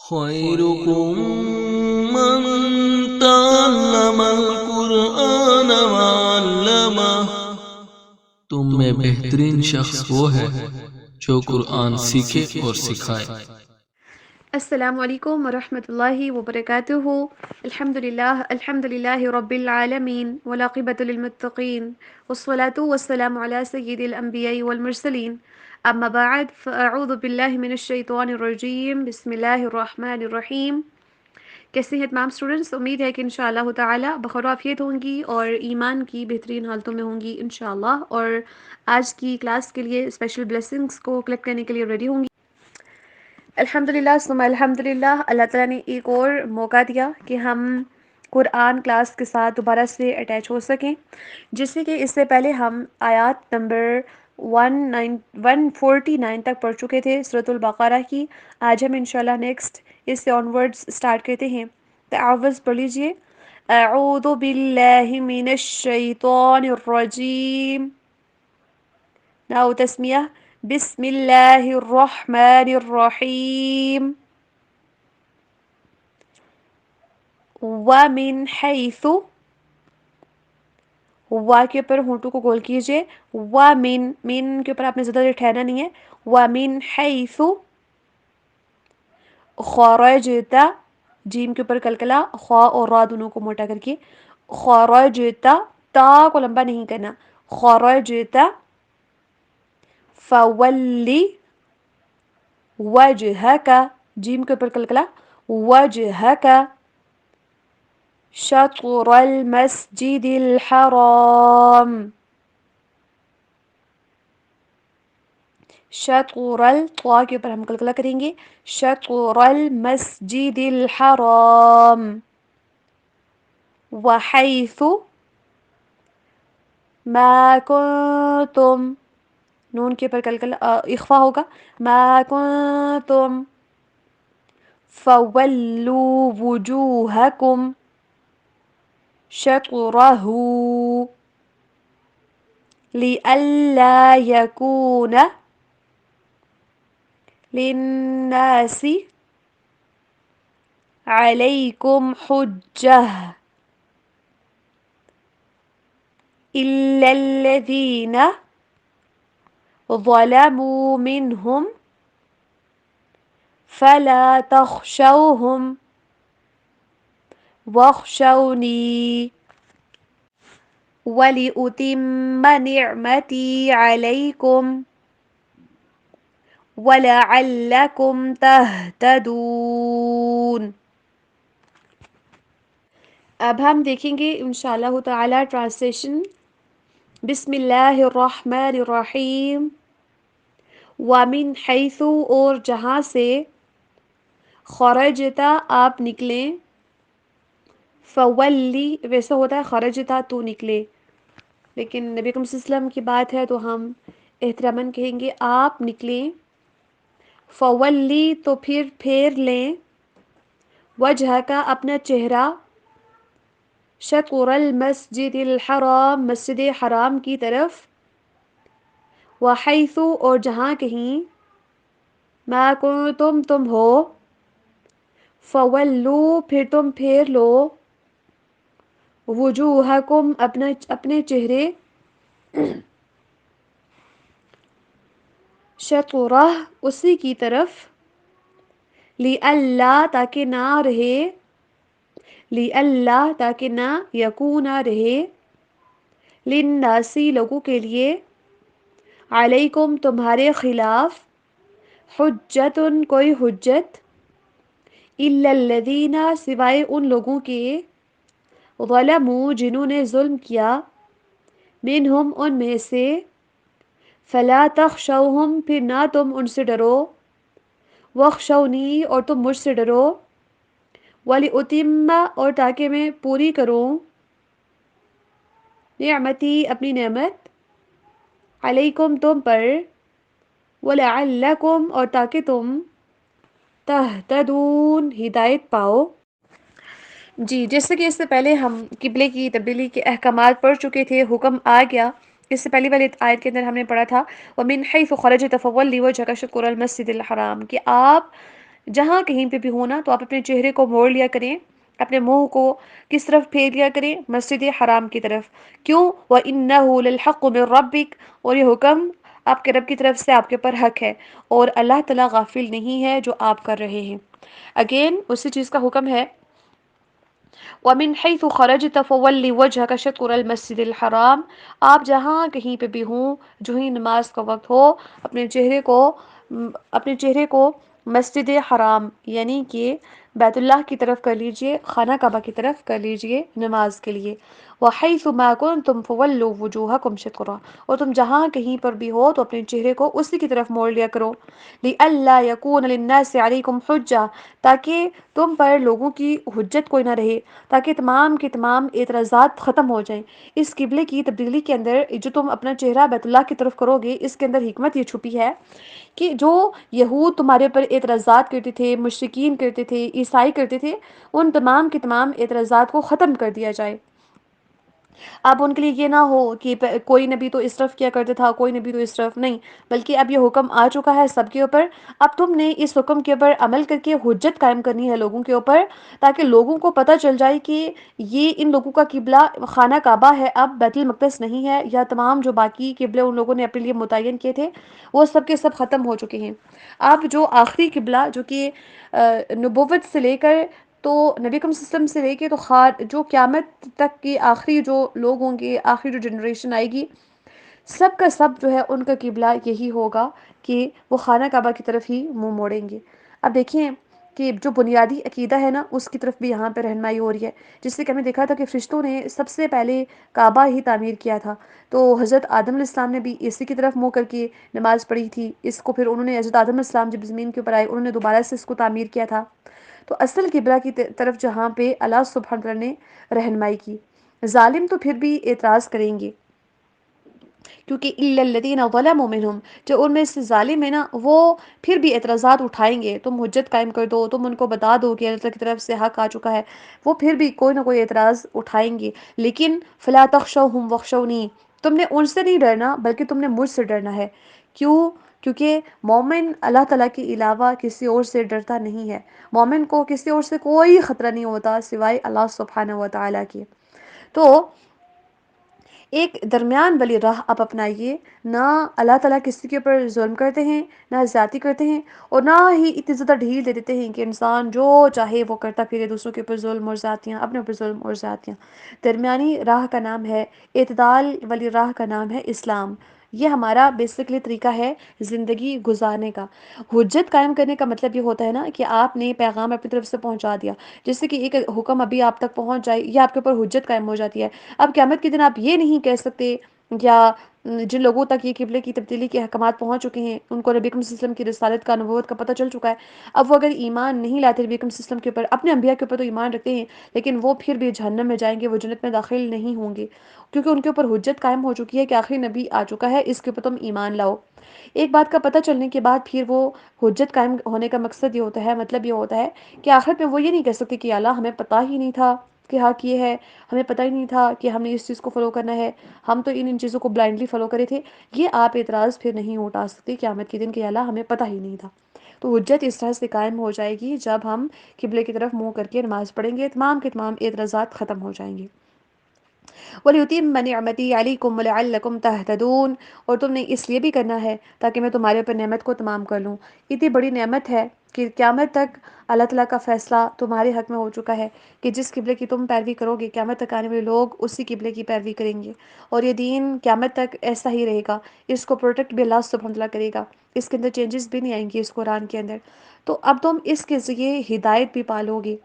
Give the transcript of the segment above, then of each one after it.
خیرکم من تعلم القرآن وعلمہ، تم میں بہترین شخص وہ ہے جو قرآن سیکھے اور سکھائے۔ السلام علیکم ورحمۃ اللہ وبرکاتہ۔ الحمد للہ رب العالمین والعاقبۃ للمتقین والصلاة والسلام علی سید الانبیاء والمرسلین، اما بعد فاعوذ باللہ من الشیطان الرجیم، بسم اللہ الرحمن الرحیم۔ کیسے ہیں تمام اسٹوڈنٹس؟ امید ہے کہ انشاءاللہ تعالی بخیر و عافیت ہوں گی اور ایمان کی بہترین حالتوں میں ہوں گی انشاءاللہ، اور آج کی کلاس کے لیے اسپیشل بلیسنگز کو کلیکٹ کرنے کے لیے ریڈی ہوں گی۔ الحمدللہ ثم الحمدللہ، اللہ تعالیٰ نے ایک اور موقع دیا کہ ہم قرآن کلاس کے ساتھ دوبارہ سے اٹیچ ہو سکیں، جس سے کہ اس سے پہلے ہم آیات نمبر 149 تک پڑھ چکے تھے سورۃ البقرہ کی۔ آج ہم انشاءاللہ نیکسٹ اس سے آنورڈز سٹارٹ کرتے ہیں۔ تعوذ پڑھ لیجئے۔ اعوذ باللہ من الشیطان الرجیم، ناؤ تسمیہ، بسم اللہ الرحمن الرحیم۔ وَمِنْ حَيْثُ، وا کے اوپر ہونٹوں کو گول کیجئے، وَمِن، من کے اوپر آپ نے زیادہ ٹھہرنا نہیں ہے، وَمِنْ حَيْثُ خرجت، جیم کے اوپر کلکلا، خوا اور را دونوں کو موٹا کر کے، خرجت، تا کو لمبا نہیں کرنا، خرجت، فولی وجہک، جیم کے اوپر کلکلا، وجہک شطر المسجد الحرام، شطر طا کے اوپر ہم کلکلا کریں گے، شطر المسجد الحرام، وحیث ما کنتم، نون کے اوپر کلکلا اخفا ہوگا، ما کنتم فولوا وجوہکم شطرہ لئلا یکون للناس علیکم حجہ الا الذین ظلموا منہم فلا تخشوہم واخشونی وَلِأُتِمَّ نِعْمَتِي عَلَيْكُمْ وَلَعَلَّكُمْ تَهْتَدُونَ۔ اب ہم دیکھیں گے انشاءاللہ تعالی ٹرانسلیشن۔ بسم اللہ الرحمن الرحیم۔ وَمِنْ حَيْثُ، اور جہاں سے، خرجتا آپ نکلیں، فولی ویسا ہوتا ہے خرجتا تو نکلے، لیکن نبی اکرم صلی اللہ علیہ وسلم کی بات ہے تو ہم احتراماً کہیں گے آپ نکلیں، فولی تو پھر پھیر لیں، وجہ کا اپنا چہرہ، شطر المسجد الحرام مسجد حرام کی طرف، وحیث اور جہاں کہیں، ما کنتم تم ہو، فولو پھر تم پھیر لو، وجوہکم اپنے چہرے، شطرہ اسی کی طرف، لئلا تاکہ نہ رہے، لئلا تاکہ نہ یکون رہے، للناسی لوگوں کے لیے، علیکم تمہارے خلاف، حجتن کوئی حجت، الا الذین سوائے ان لوگوں کے، ظلموا جنہوں نے ظلم کیا، منہم ان میں سے، فلا تخشوہم پھر نہ تم ان سے ڈرو، واخشونی اور تم مجھ سے ڈرو، وَلِأُتِمَّ اور تاکہ میں پوری کروں، نعمتی اپنی نعمت، علیکم تم پر، وَلَعَلَّكُمْ اور تاکہ تم، تہتدون ہدایت پاؤ۔ جی جیسے کہ اس سے پہلے ہم قبلے کی تبدیلی کے احکامات پڑھ چکے تھے، حکم آ گیا، اس سے پہلی والی آیت کے اندر ہم نے پڑھا تھا وَمِنْ حَيْثُ خَرَجْتَ فَوَلِّ وَجْهَكَ شَطْرَ الْمَسْجِدِ الْحَرَامِ، کہ آپ جہاں کہیں پہ بھی ہونا تو آپ اپنے چہرے کو موڑ لیا کریں، اپنے منہ کو کس طرف پھیر لیا کریں؟ مسجد حرام کی طرف۔ کیوں؟ وَإِنَّهُ لَلْحَقُّ مِن رَبِّكَ، اور یہ حکم آپ کے رب کی طرف سے آپ کے اوپر حق ہے، اور اللہ تعالیٰ غافل نہیں ہے جو آپ کر رہے ہیں۔ اگین اسی چیز کا حکم ہے، وَمِنْ حَيْثُ خَرَجْتَ فَوَلِّ وَجْهَكَ شَطْرَ الْمَسْجِدِ الْحَرَامِ، آپ جہاں کہیں پہ بھی ہوں، جو ہی نماز کا وقت ہو، اپنے چہرے کو مسجد حرام یعنی کہ بیت اللہ کی طرف کر لیجئے، خانہ کعبہ کی طرف کر لیجئے نماز کے لیے۔ وَحَيْثُ مَا كُنْتُمْ فَوَلُّوا وُجُوهَكُمْ شَطْرَهُ، اور تم جہاں کہیں پر بھی ہو تو اپنے چہرے کو اسی کی طرف موڑ لیا کرو۔ لِأَلَّا يَكُونَ لِلنَّاسِ عَلَيْكُمْ حُجَّةٌ، تاکہ تم پر لوگوں کی حجت کوئی نہ رہے، تاکہ تمام کے تمام اعتراضات ختم ہو جائیں۔ اس قبلے کی تبدیلی کے اندر جو تم اپنا چہرہ بیت اللہ کی طرف کرو گے، اس کے اندر حکمت یہ چھپی ہے کہ جو یہود تمہارے اوپر اعتراضات کرتے تھے، مشرکین کرتے تھے، عیسائی کرتے تھے، ان تمام کے تمام اعتراضات کو ختم کر دیا جائے۔ اب ان کے لیے یہ نہ ہو کہ کوئی نبی تو اس طرف کیا کرتا تھا، کوئی نبی تو اس طرف نہیں، بلکہ اب یہ حکم آ چکا ہے سب کے اوپر۔ اب تم نے اس حکم کے اوپر عمل کر کے حجت قائم کرنی ہے لوگوں کے اوپر، تاکہ لوگوں کو پتہ چل جائے کہ یہ ان لوگوں کا قبلہ خانہ کعبہ ہے، اب بیت المقدس نہیں ہے، یا تمام جو باقی قبلے ان لوگوں نے اپنے لیے متعین کیے تھے وہ سب کے سب ختم ہو چکے ہیں۔ اب جو آخری قبلہ جو کہ نبوت سے لے کر تو نبی اکرم صلی اللہ علیہ وسلم سے لے کے تو جو قیامت تک کی آخری جو لوگ ہوں گے، آخری جو جنریشن آئے گی، سب کا سب جو ہے ان کا قبلہ یہی ہوگا کہ وہ خانہ کعبہ کی طرف ہی منہ موڑیں گے۔ اب دیکھیں کہ جو بنیادی عقیدہ ہے نا، اس کی طرف بھی یہاں پہ رہنمائی ہو رہی ہے، جس سے کہ ہمیں دیکھا تھا کہ فرشتوں نے سب سے پہلے کعبہ ہی تعمیر کیا تھا، تو حضرت آدم علیہ السلام نے بھی اسی کی طرف منہ کر کے نماز پڑھی تھی۔ اس کو پھر انہوں نے، حضرت آدم علیہ السلام جب زمین کے اوپر آئے، انہوں نے دوبارہ سے اس کو تعمیر کیا تھا۔ تو اصل قبلہ کی طرف جہاں پہ اللہ سبحانہ وتعالی نے رہنمائی کی، ظالم تو پھر بھی اعتراض کریں گے، کیونکہ اِلَّا الَّذِينَ ظَلَمُوا مِنْهُمْ، جو ان میں سے ظالم ہے نا، وہ پھر بھی اعتراضات اٹھائیں گے۔ تم حجت قائم کر دو، تم ان کو بتا دو کہ اللہ کی طرف سے حق آ چکا ہے، وہ پھر بھی کوئی نہ کوئی اعتراض اٹھائیں گے۔ لیکن فَلَا تَخْشَوْهُمْ وَاخْشَوْنِي، تم نے ان سے نہیں ڈرنا بلکہ تم نے مجھ سے ڈرنا ہے۔ کیوں؟ کیونکہ مومن اللہ تعالیٰ کے علاوہ کسی اور سے ڈرتا نہیں ہے، مومن کو کسی اور سے کوئی خطرہ نہیں ہوتا سوائے اللہ سبحانہ و تعالیٰ کے۔ تو ایک درمیان والی راہ آپ اپنائیے، نہ اللہ تعالیٰ کسی کے اوپر ظلم کرتے ہیں، نہ زیادتی کرتے ہیں، اور نہ ہی اتنی زیادہ ڈھیل دے دیتے ہیں کہ انسان جو چاہے وہ کرتا پھرے، دوسروں کے اوپر ظلم اور زیادتیاں، اپنے اوپر ظلم اور زیادتیاں۔ درمیانی راہ کا نام ہے، اعتدال والی راہ کا نام ہے اسلام۔ یہ ہمارا بیسکلی طریقہ ہے زندگی گزارنے کا۔ حجت قائم کرنے کا مطلب یہ ہوتا ہے نا کہ آپ نے پیغام اپنی طرف سے پہنچا دیا، جس سے کہ ایک حکم ابھی آپ تک پہنچ جائے، یہ آپ کے اوپر حجت قائم ہو جاتی ہے۔ اب قیامت کے دن آپ یہ نہیں کہہ سکتے، یا جن لوگوں تک یہ قبلے کی تبدیلی کے احکامات پہنچ چکے ہیں، ان کو نبی اکرم صلی اللہ علیہ وسلم کی رسالت کا، نبوت کا پتہ چل چکا ہے، اب وہ اگر ایمان نہیں لاتے نبی اکرم صلی اللہ علیہ وسلم کے اوپر، اپنے انبیاء کے اوپر تو ایمان رکھتے ہیں، لیکن وہ پھر بھی جہنم میں جائیں گے، وہ جنت میں داخل نہیں ہوں گے، کیونکہ ان کے اوپر حجت قائم ہو چکی ہے کہ آخری نبی آ چکا ہے، اس کے اوپر تم ایمان لاؤ۔ ایک بات کا پتہ چلنے کے بعد پھر وہ حجت قائم ہونے کا مقصد یہ ہوتا ہے، مطلب یہ ہوتا ہے کہ آخرت میں وہ یہ نہیں کہہ سکتے کہ اللہ ہمیں پتہ ہی نہیں تھا کہ حق یہ ہے، ہمیں پتہ ہی نہیں تھا کہ ہم نے اس چیز کو فالو کرنا ہے، ہم تو ان چیزوں کو بلائنڈلی فالو کرے تھے۔ یہ آپ اعتراض پھر نہیں اٹھا سکتے قیامت کے دن کہ اللہ ہمیں پتہ ہی نہیں تھا۔ تو حجت اس طرح سے قائم ہو جائے گی جب ہم قبلے کی طرف منہ کر کے نماز پڑھیں گے، تمام کے تمام اعتراضات ختم ہو جائیں گے۔ وَلِيُتِمَّ نِعْمَتِي عَلَيْكُمْ وَلَعَلَّكُمْ تَهْتَدُونَ، اور تم نے اس لیے بھی کرنا ہے تاکہ میں تمہارے اوپر نعمت کو تمام کر لوں۔ اتنی بڑی نعمت ہے کہ قیامت تک اللہ تعالیٰ کا فیصلہ تمہارے حق میں ہو چکا ہے کہ جس قبلے کی تم پیروی کرو گے، قیامت تک آنے والے لوگ اسی قبلے کی پیروی کریں گے، اور یہ دین قیامت تک ایسا ہی رہے گا۔ اس کو پروٹیکٹ بھی اللہ سبحانہ وتعالیٰ کرے گا، اس کے اندر چینجز بھی نہیں آئیں گے اس قرآن کے اندر۔ تو اب تم اس کے ذریعے ہدایت بھی پالو گے۔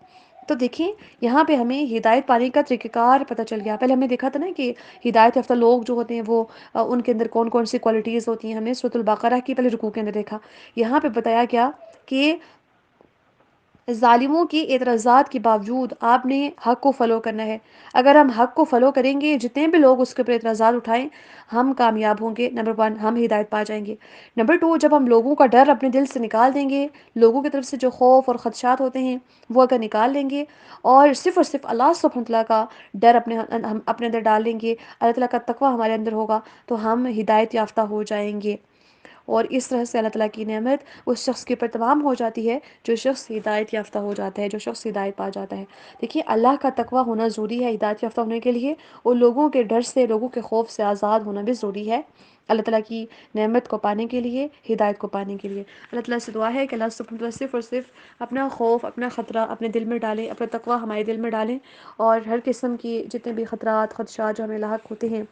تو دیکھیں یہاں پہ ہمیں ہدایت پانے کا طریقہ کار پتہ چل گیا۔ پہلے ہم نے دیکھا تھا نا کہ ہدایت یافتہ لوگ جو ہوتے ہیں وہ ان کے اندر کون کون سی کوالٹیز ہوتی ہیں، ہم نے سورۃ البقرہ کی پہلے رکوع کے اندر دیکھا۔ یہاں پہ بتایا گیا کہ ظالموں کی اعتراضات کے باوجود آپ نے حق کو فالو کرنا ہے۔ اگر ہم حق کو فالو کریں گے، جتنے بھی لوگ اس کے اوپر اعتراضات اٹھائیں، ہم کامیاب ہوں گے۔ نمبر 1، ہم ہدایت پا جائیں گے۔ نمبر 2، جب ہم لوگوں کا ڈر اپنے دل سے نکال دیں گے، لوگوں کی طرف سے جو خوف اور خدشات ہوتے ہیں وہ اگر نکال لیں گے، اور صرف اللہ سبحانہ وتعالیٰ کا ڈر ہم اپنے اندر ڈال لیں گے، اللہ تعالیٰ کا تقویٰ ہمارے اندر ہوگا، تو ہم ہدایت یافتہ ہو جائیں گے۔ اور اس طرح سے اللہ تعالیٰ کی نعمت اس شخص کے اوپر تمام ہو جاتی ہے جو شخص ہدایت یافتہ ہو جاتا ہے، جو شخص ہدایت پا جاتا ہے۔ دیکھیے اللہ کا تقویٰ ہونا ضروری ہے ہدایت یافتہ ہونے کے لیے، اور لوگوں کے ڈر سے، لوگوں کے خوف سے آزاد ہونا بھی ضروری ہے اللہ تعالیٰ کی نعمت کو پانے کے لیے، ہدایت کو پانے کے لیے۔ اللہ تعالیٰ سے دعا ہے کہ اللہ سبحانہ وتعالیٰ صرف اور صرف اپنا خوف، اپنا خطرہ اپنے دل میں ڈالیں، اپنا تقویٰ ہمارے دل میں ڈالیں، اور ہر قسم کی جتنے بھی خطرات، خدشات جو ہمیں لاحق ہوتے ہیں،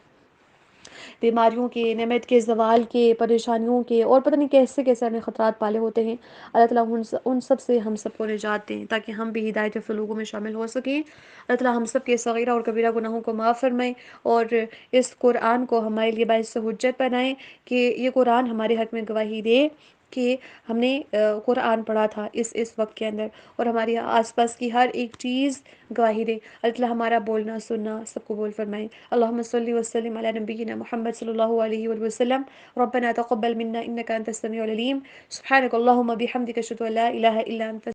بیماریوں کے، نعمت کے زوال کے، پریشانیوں کے، اور پتہ نہیں کیسے کیسے ہمیں خطرات پالے ہوتے ہیں، اللہ تعالیٰ ان سب سے ہم سب کو نجات دیں تاکہ ہم بھی ہدایت یافتہ لوگوں میں شامل ہو سکیں۔ اللہ تعالیٰ ہم سب کے صغیرہ اور کبیرہ گناہوں کو معاف فرمائیں، اور اس قرآن کو ہمارے لیے باعث حجت بنائیں کہ یہ قرآن ہمارے حق میں گواہی دے کہ ہم نے قرآن پڑھا تھا اس وقت کے اندر، اور ہمارے آس پاس کی ہر ایک چیز گواہی دے۔ اللہ تعالیٰ ہمارا بولنا سننا سب قبول فرمائے۔ اللہم صلی وسلم علی نبینا محمد صلی اللہ علیہ وآلہ وسلم۔ ربنا تقبل منا انک انت السمیع العلیم۔ سبحانک اللہم بحمدک اشہد ان لا الہ الا انت